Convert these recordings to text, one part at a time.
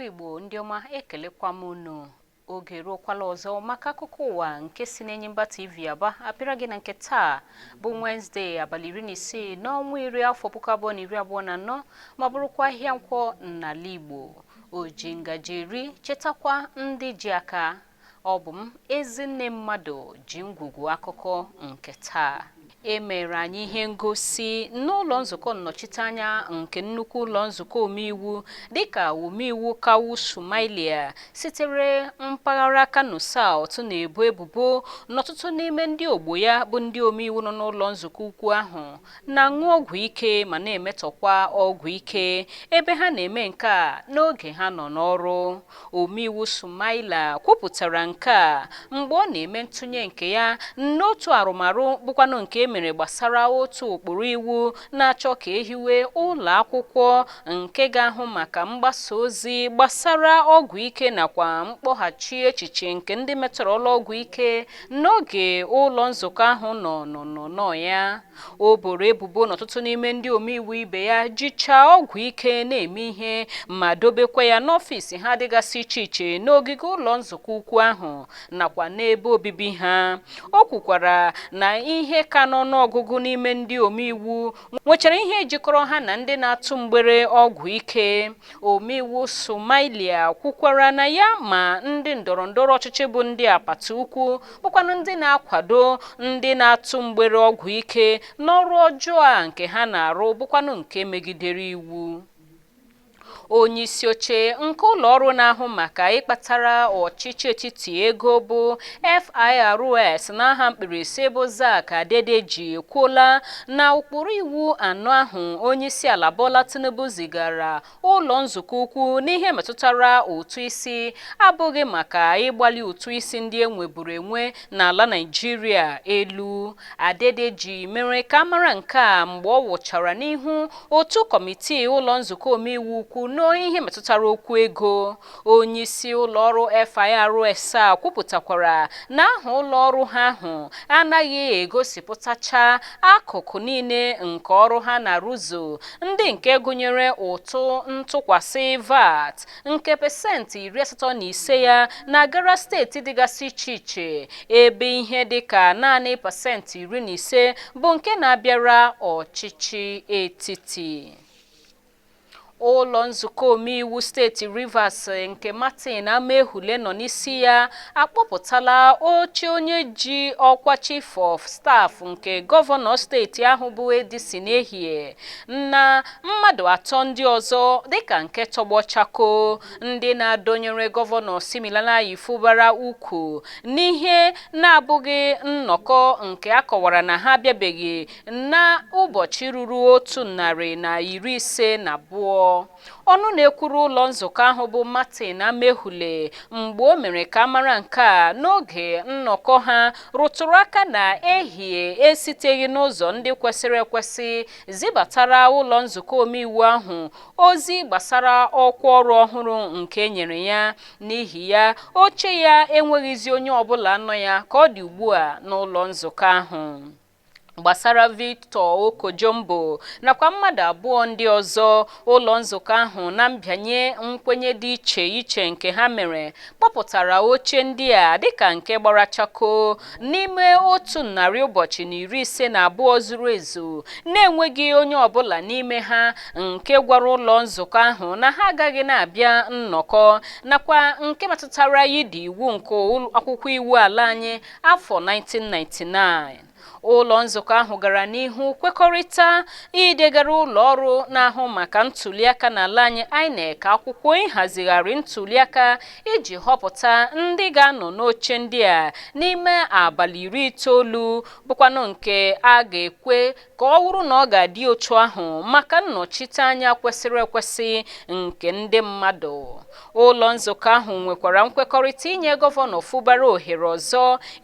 Igbo ndị ọma ekelekwa m unu oge ruokwala ọzọ maka akụkọ ụwa nke si n'Enyimba TV Aba abịara gị na nke taa bụ Wednesday abalị 16 n'ọnwa iri afọ 2024 ma bụrụkwa ahịa nkwọ n'ala Igbo oji ngaji iri chetakwa ndị ji aka ọ bụ m Ezinne Mmadụ ji ngwugwu akụkọ nke taa. Emere anyị ihe ngosi n'ụlọ nzukọ nnọchiteanya nke nnukwu ụlọ nzukọ Omeiwu dịka Omeiwu Kawu Sumailia sitere mpaghara Kano South na-ebo ebubo n'ọtụtụ n'ime ndị ogbo ya bụ ndị omeiwu nọ n'ụlọ nzukọ ukwu ahụ na-aṅụ ọgwụ ike ma na-emetọkwa ọgwụ ike ebe ha na-eme nke a n'oge ha nọ n'ọrụ. Omeiwu Sumailia kwupụtara nke a mgbe ọ na-eme ntụnye nke ya n'otu arụmarụ bụkwanụ nke mere gbasara otu ụkpụrụ iwu na-achọ ka ehiwe ụlọ akwụkwọ nke ga-ahụ maka mgbasa ozi gbasara ọgwụ ike nakwa mkpọghachi echiche nke ndị metọrọla ọgwụ ike n'oge ụlọ nzukọ ahụ nọ ya. O boro ebubo n'ọtụtụ n'ime ndị omeiwu ibe ya jicha ọgwụ ike na-eme ihe ma dobekwa ya n'ọfịs ha dịgasị iche iche n'ogige ụlọ nzukọ ukwu ahụ nakwa n'ebe obibi ha. O kwukwara na ihe ka n'ọnụọgụgụ n'ime ndị omeiwu nwechara ihe jikọrọ ha na ndị na-atụ mgbere ọgwụ ike. Omeiwu Sumailia kwukwara na ya ma ndị ndọrọndọrọ ọchịchị bụ ndị apata ukwu bụkwanụ ndị na-akwado ndị na-atụ mgbere ọgwụ ike n'ọrụ ọjọọ a nke ha na-arụ bụkwanụ nke megidere iwu. Onye isi oche nke ụlọ ọrụ na-ahụ maka ịkpatara ọchịchị etiti ego bụ FIRS n'aha mkpirisi bụ Zak Adedeji ekwuola na ụkpụrụ iwu anọ ahụ onye isi ala Bola Tinubu zigara ụlọ nzukọ ukwu n'ihe metụtara ụtụ isi abụghị maka ịgbali ụtụ isi ndị enweburu enwe n'ala Naịjirịa elu. Adedeji mere ka mara nke a mgbe ọ wụchara n'ihu otu kọmitii ụlọ nzukọ omeiwu ukwu n'ihe metụtara okwu ego. Onye isi ụlọ ọrụ FIRS a kwupụtakwara na aha ụlọ ọrụ ha ahụ anaghị egosipụtacha akụkụ niile nke ọrụ ha na-arụzu ndị nke gụnyere ụtụ ntụkwasị VAT nke pasentị 85 ya na-agara steeti dịgasị iche iche ebe ihe dịka naanị pasentị 15 bụ nke na-abịara ọchịchị etiti. Ụlọ nzukọ omeiwu steeti Rivers nke Martin Amaehule nọ n'isi ya akpọpụtala oche onye ji ọkwa Chief of Staff nke gọvanọ steeti ahụ bụ Edison Ehie na mmadụ atọ ndị ọzọ dịka nke Tọgbọ Chakoo ndị na-adọnyere gọvanọ Siminalayi Fubara ukwu n'ihe na-abụghị nnọkọ nke akọwara na ha abịabeghị na ụbọchị ruru 152. Ọnụ na-ekwuru ụlọ nzukọ ahụ bụ Martin Amaehule mgbe o mere ka mara nke a n'oge nnọkọ ha rụtụrụ aka na Ehie esiteghị n'ụzọ ndị kwesịrị ekwesị zibatara ụlọ nzukọ omeiwu ahụ ozi gbasara ọkwa ọrụ ọhụrụ nke nyere ya. N'ihi ya oche ya enweghịzi onye ọbụla nọ ya ka ọ dị ugbu a n'ụlọ nzukọ ahụ. Gbasara Victor Okojombo nakwa mmadụ abụọ ndị ọzọ, ụlọ nzukọ ahụ na mbịanye nkwenye dị iche iche nke ha mere kpọpụtara oche ndị a dịka nke gbara Chakoo n'ime 152 zuru ezu na-enweghị onye ọbụla n'ime ha nke gwara ụlọ nzukọ ahụ na ha agaghị na-abịa nnọkọ nakwa nke metụtara ịdị iwu nke akwụkwọ iwu ala anyị afọ 1999. Ụlọ nzukọ ahụ gara n'ihu kwekọrịta idegara ụlọ ọrụ na-ahụ maka ntuliaka n'ala anyị INEC akwụkwọ ịhazigharị ntuliaka iji họpụta ndị ga-anọ n'oche ndị a n'ime abalị 90 bụkwanụ nke a ga-ekwe ka ọ wụrụ na ọ ga-adị otu ahụ maka nnọchiteanya kwesịrị ekwesị nke ndị mmadụ. Ụlọ nzukọ ahụ nwekwara nkwekọrịta inye gọvanọ Fubara ohere ọzọ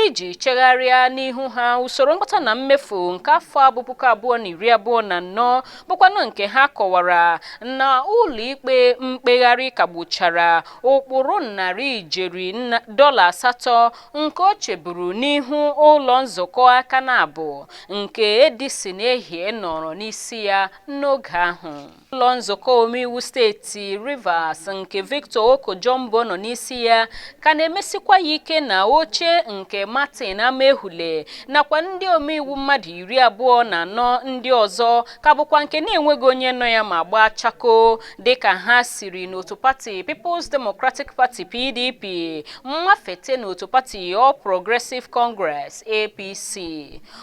iji chegharịa n'ihu ha usoro usoro mkpata na mmefu nke afọ abụpuku abụọ na iri abụọ na anọ bụkwanụ nke ha kọwara na ụlọikpe mkpegharị kagbuchara ụkpụrụ $800 nke o cheburu n'ihu ụlọ nzukọ aka na-abụ nke edisi n'ehie nọrọ n'isi ya n'oge ahụ. Ụlọ nzukọ Omeiwu steeti Rivers nke Victor Okojombo nọ n'isi ya ka na-emesikwa ya ike na oche nke Martin Amehule nakwa ndị omeiwu mmadụ 24 ndị ọzọ ka bụkwa nke na-enweghị onye nọ ya ma gbaa Chakoo dịka ha siri n'otu pati People's Democratic Party PDP mmafete n'otu pati All Progressive Congress APC.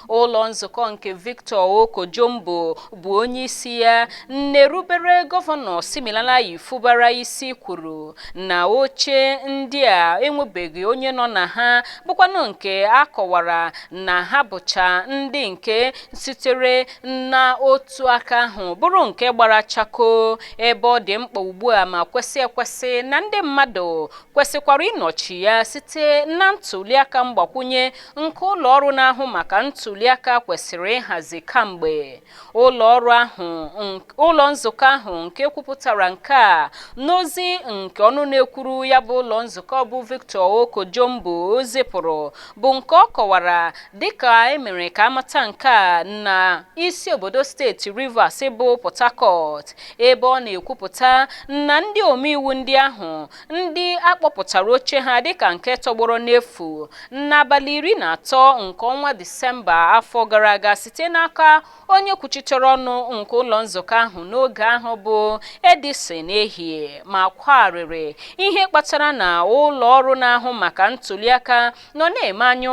Ụlọ nzukọ nke Victor Okojombo bụ onye isi ya nnerubere gọvanọ Siminalayi Fubara isi kwuru na oche ndị a enwebeghị onye nọ na ha bụkwanụ nke akọwara na ha bụcha ndị nke sitere na otu aka ahụ bụrụ nke gbara Chakoo ebe ọ dị mkpa ugbu a ma kwesị ekwesị na ndị mmadụ kwesịkwara ịnọchi ya site na ntụliaka mgbakwunye nke ụlọ ọrụ na-ahụ maka ntụliaka kwesịrị ịhazi kamgbe. Ụlọ nzukọ ahụ nke kwupụtara nke a n'ozi nke ọnụ na-ekwuru ya bụ ụlọ nzukọ bụ Victor Okojombo zipụrụ bụ nke ọ kọwara dịka emere ka amata nke a na isi obodo steeti Rivers bụ Port Harcourt ebe ọ na-ekwupụta na ndị omeiwu ndị ahụ ndị akpọpụtara oche ha dịka nke tọgbọrọ n'efu n'abalị 13 nke ọnwa Disemba afọ gara aga site n'aka onye kwuchitere ọnụ nke ụlọ nzukọ ahụ n'oge ahụ bụ Edison Ehie ma kwarịrị ihe kpatara na ụlọ ọrụ na-ahụ maka ntụliaka nọ na-eme anya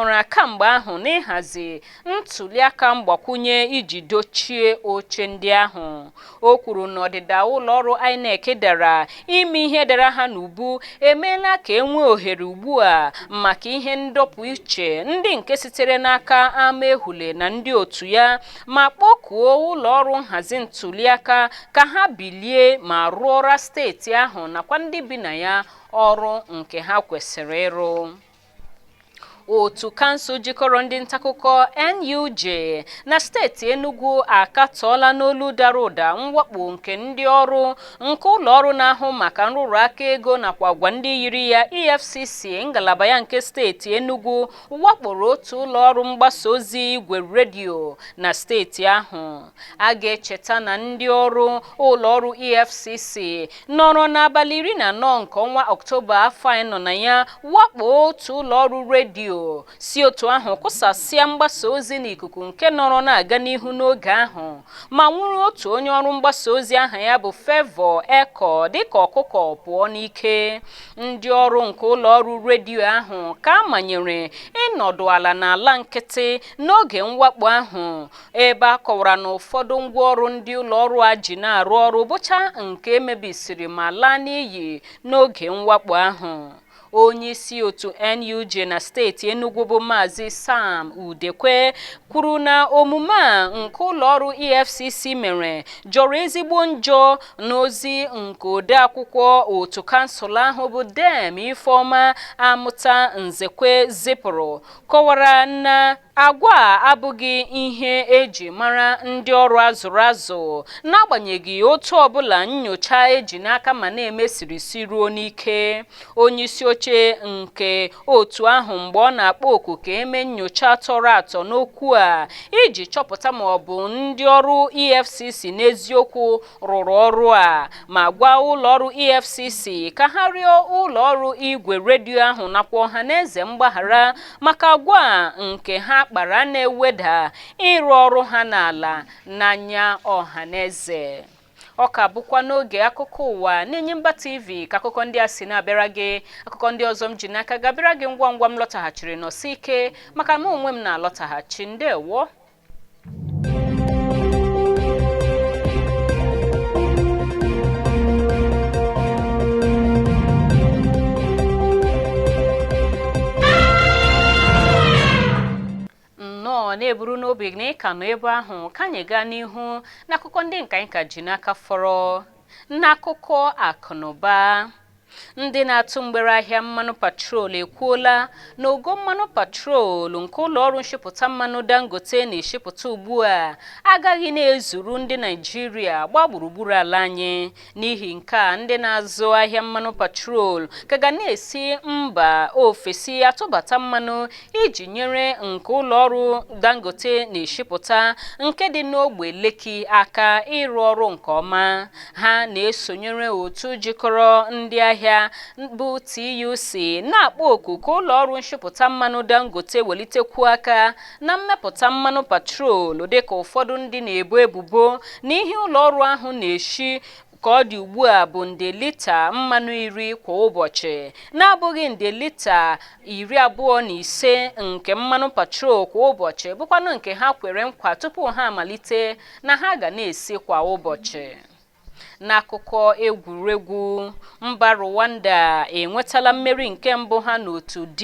ụra kamgbe ahụ n'ịhazi ntụliaka mgbakwunye iji dochie oche ndị ahụ. O kwuru na ọdịda ụlọ ọrụ INEC dara ime ihe dara ha n'ubu emeela ka enwee ohere ugbu a maka ihe ndọpụ iche ndị nke sitere n'aka Amehule na ndị otu ya ma kpọkuo ụlọ ọrụ nhazi ntụliaka ka ha bilie ma rụọra steeti ahụ nakwa ndị bi na ya ọrụ nke ha kwesịrị ịrụ. Otu kansụl jikọrọ ndị ntaakụkọ NUJ na steeti Enugu akatọọla n'olu dara ụda mwakpo nke ndị ọrụ nke ụlọ ọrụ na-ahụ maka nrụrụ aka ego nakwa agwa ndị yiri ya EFCC ngalaba ya nke steeti Enugu wakporo otu ụlọ ọrụ mgbasa ozi igwe redio na steeti ahụ. A ga-echeta na ndị ọrụ ụlọ ọrụ EFCC nọrọ n'abalị 14 nke ọnwa Ọktoba afọ anyị nọ na ya wakpo otu ụlọ ọrụ redio si otu ahụ kwụsasịa mgbasa ozi n'ikuku nke nọrọ na-aga n'ihu n'oge ahụ ma nwụrụ otu onye ọrụ mgbasa ozi aha ya bụ Favour Eko dịka ọkụkọ pụọ n'ike. Ndị ọrụ nke ụlọ ọrụ redio ahụ ka amanyere ịnọdụ ala n'ala nkịtị n'oge mwakpo ahụ ebe a kọwara na ụfọdụ ngwaọrụ ndị ụlọ ọrụ a ji na-arụ ọrụ bụcha nke emebisiri ma laa n'iyi n'oge mwakpo ahụ. Onye isi otu NUJ na steeti Enugu bụ Maazị Sam Udekwe kwuru na omume a nke ụlọ ọrụ EFCC mere jọrọ ezigbo njọ n'ozi nke odeakwụkwọ otu kansụl ahụ bụ Dem Ifeoma Amụta Nzekwe zipụrụ kọwara na agwa abụghị ihe eji mara ndị ọrụ azụrụ azụ n'agbanyeghị otu ọbụla nnyocha eji n'aka ma na-emesirisi ruo n'ike. Onye isi oche nke otu ahụ mgbe ọ na-akpọ oku ka eme nnyocha tọrọ atọ n'okwu a iji chọpụta ma ọ bụ ndị ọrụ EFCC n'eziokwu rụrụ ọrụ a ma gwa ụlọ ọrụ EFCC ka ha rịọ ụlọ ọrụ igwe redio ahụ nakwa ọhaneze mgbaghara maka agwa nke ha kpara na-eweda ịrụ ọrụ ha n'ala n'anya ọhaneze. Ọ ka bụkwa n'oge akụkọ ụwa n'Enyimba TV ka akụkọ ndị a si na-abịara gị. Akụkọ ndị ọzọ m ji n'aka ga-abịara gị ngwa ngwa m lọtaghachiri n'ọsọ ike maka na onwe m na-alọtaghachi. Ndewo. Na-eburu n'obi na ịka nọ ebe ahụ ka anyị gaa n'ihu n'akụkọ ndị nka anyị ka ji n'aka fọrọ. N'akụkọ akụnụba, ndị na-atụ mgbere ahịa mmanụ patrol ekwuola na ogo mmanụ patrol nke ụlọ ọrụ nshipụta mmanụ Dangote na-eshipụta ugbu a agaghị na-ezuru ndị Naịjirịa gbaa gburugburu ala anyị. N'ihi nke a, ndị na-azụ ahịa mmanụ patrol ka ga na-esi mba ofesi atụbata mmanụ iji nyere nke ụlọ ọrụ Dangote na-eshipụta nke dị n'ogbe Lekki aka ịrụ ọrụ nke ọma. Ha na-esonyere otu jikọrọ ndị ahịa bụ TUC na-akpọ oku ka ụlọ ọrụ nshipụta mmanụ Dangote welitekwu aka na mmepụta mmanụ patrol, dịka ụfọdụ ndị na-ebo ebubo na ihe ụlọ ọrụ ahụ na-eshi ka ọ dị ugbu a bụ nde lita mmanụ 10 kwa ụbọchị, na-abụghị nde lita 25 nke mmanụ patrol kwa ụbọchị, bụkwanụ nke ha kwere nkwa tupu ha amalite na ha ga na-esi kwa ụbọchị. N'akụkọ egwuregwu, mba Rwanda enwetala mmeri nke mbụ ha n'otu D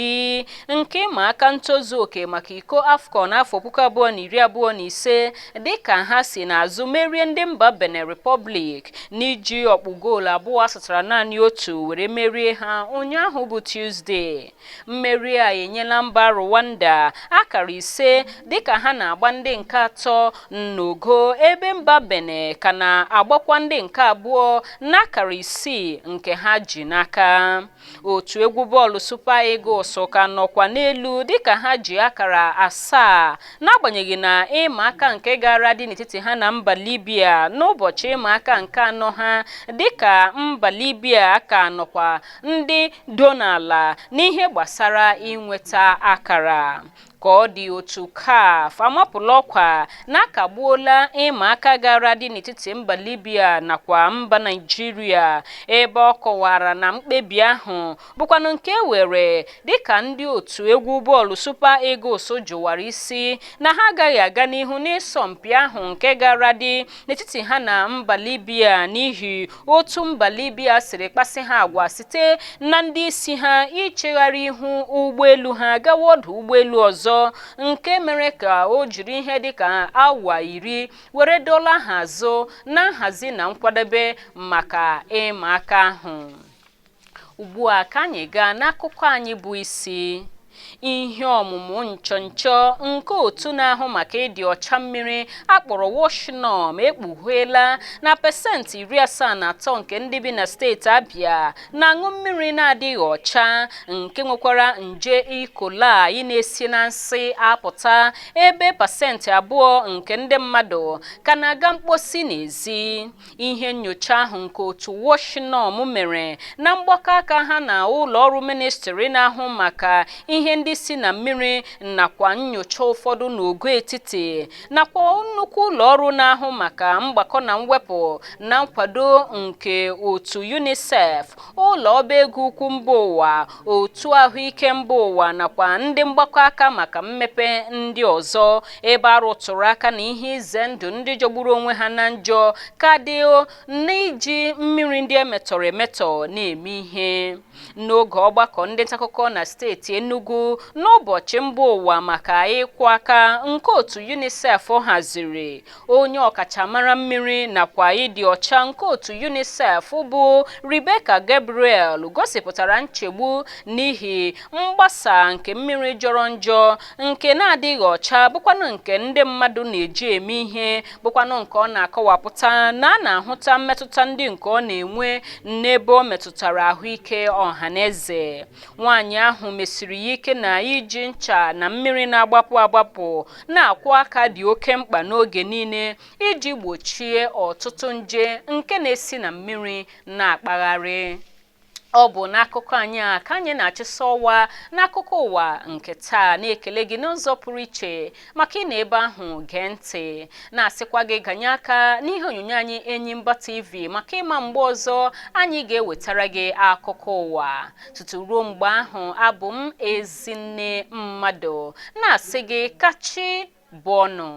nke ịma aka ntozu oke maka iko AFCON n'afọ 2025 dịka ha si n'azụ merie ndị mba Benin Republic n'iji ọkpụ goolu 2-0 were merie ha ụnyaahụ bụ Tuesday. Mmeri a enyela mba Rwanda akara 5 dịka ha na-agba ndị nke atọ n'ogo, ebe mba Benin ka na-agbakwa ndị nke abụọ n'akara 6 nke ha ji n'aka. Otu egwu bọọlụ Super Eagles ka nọkwa n'elu dịka ha ji akara 7 n'agbanyeghị na ịma aka nke gara dị n'etiti ha na mba Libya n'ụbọchị ịma aka nke anọ ha, dịka mba Libya ka nọkwa ndị do n'ala n'ihe gbasara inweta akara. Ka ọ dị otu CAF amapụla ọkwa na-akagbuola ịma aka gara dị n'etiti mba Libya nakwa mba Naịjirịa, ebe ọ kọwara na mkpebi ahụ bụkwanụ nke were dịka ndị otu egwu bọọlụ Super Eagles jụwara isi na ha agaghị aga n'ihu n'ịsọmpi ahụ nke gara dị n'etiti ha na mba Libya n'ihi otu mba Libya siri kpasị ha agwa site na ndị isi ha ichegharị ihu ụgbọelu ha gawa ọdụ ụgbọelu ọzọ, nke mere ka o jiri ihe dịka awa 10 were dola ha azụ na nhazi na nkwadebe maka ịma aka ahụ. Ugbu a ka anyị gaa n'akụkọ anyị bụ isi. Ihe ọmụmụ nchọnchọ nke otu na-ahụ maka ịdị ọcha mmiri akpọrọ Washington ekpugheela na pasentị 73 nke ndị bi na steeti Abia na-aṅụ mmiri na-adịghị ọcha nke nwekwara nje E. coli na-esi na nsị apụta, ebe pasentị 2 nke ndị mmadụ ka na-aga mkposi n'ezi. Ihe nyocha ahụ nke otu Washington mere na mgbakọ aka ha na ụlọ ọrụ ministri na-ahụ maka ihe ndị si na mmiri nakwa nyocha ụfọdụ n'ogo etiti nakwa nnukwu ụlọ ọrụ na-ahụ maka mgbakọ na mwepụ na nkwado nke otu UNICEF, ụlọ ọba ego ukwu mba ụwa, otu ahụike mba ụwa nakwa ndị mgbakọ aka maka mmepe ndị ọzọ, ebe arụtụrụ aka na ihe ize ndụ ndị jọgburu onwe ha na njọ ka dị n'iji mmiri ndị emetọrọ emetọ na-eme ihe. N'oge ọgbakọ ndị ntaakụkọ na steeti Enugu n'ụbọchị mba ụwa maka ịkwụ aka nke otu UNICEF haziri, onye ọkachamara mmiri nakwa ịdị ọcha nke otu UNICEF bụ Rebecca Gabriel gosipụtara nchegbu n'ihi mgbasa nke mmiri jọrọ njọ nke na-adịghị ọcha, bụkwanụ nke ndị mmadụ na-eji eme ihe, bụkwanụ nke ọ na-akọwapụta na a na-ahụta mmetụta ndị nke ọ na-enwe n'ebe ọ metụtara ahụike ọhaneze. Nwaanyị ahụ mesiri ya ike na iji ncha na mmiri na-agbapụ agbapụ na-akwụ aka dị oke mkpa n'oge niile iji gbochie ọtụtụ nje nke na-esi na mmiri na-akpagharị. Ọ bụ n'akụkọ anyị a ka anyị na-achịsa ọwa n'akụkọ ụwa nke taa, na-ekele gị n'ụzọ pụrụ iche maka ị na-ebe ahụ gee ntị, na-asịkwa gị ganye aka n'ihe onyonyo anyị Enyimba TV maka ịma mgbe ọzọ anyị ga-ewetara gị akụkọ ụwa. Tutu ruo mgbe ahụ, abụ m Ezinne Mmadụ na-asị gị kachi bọnụ.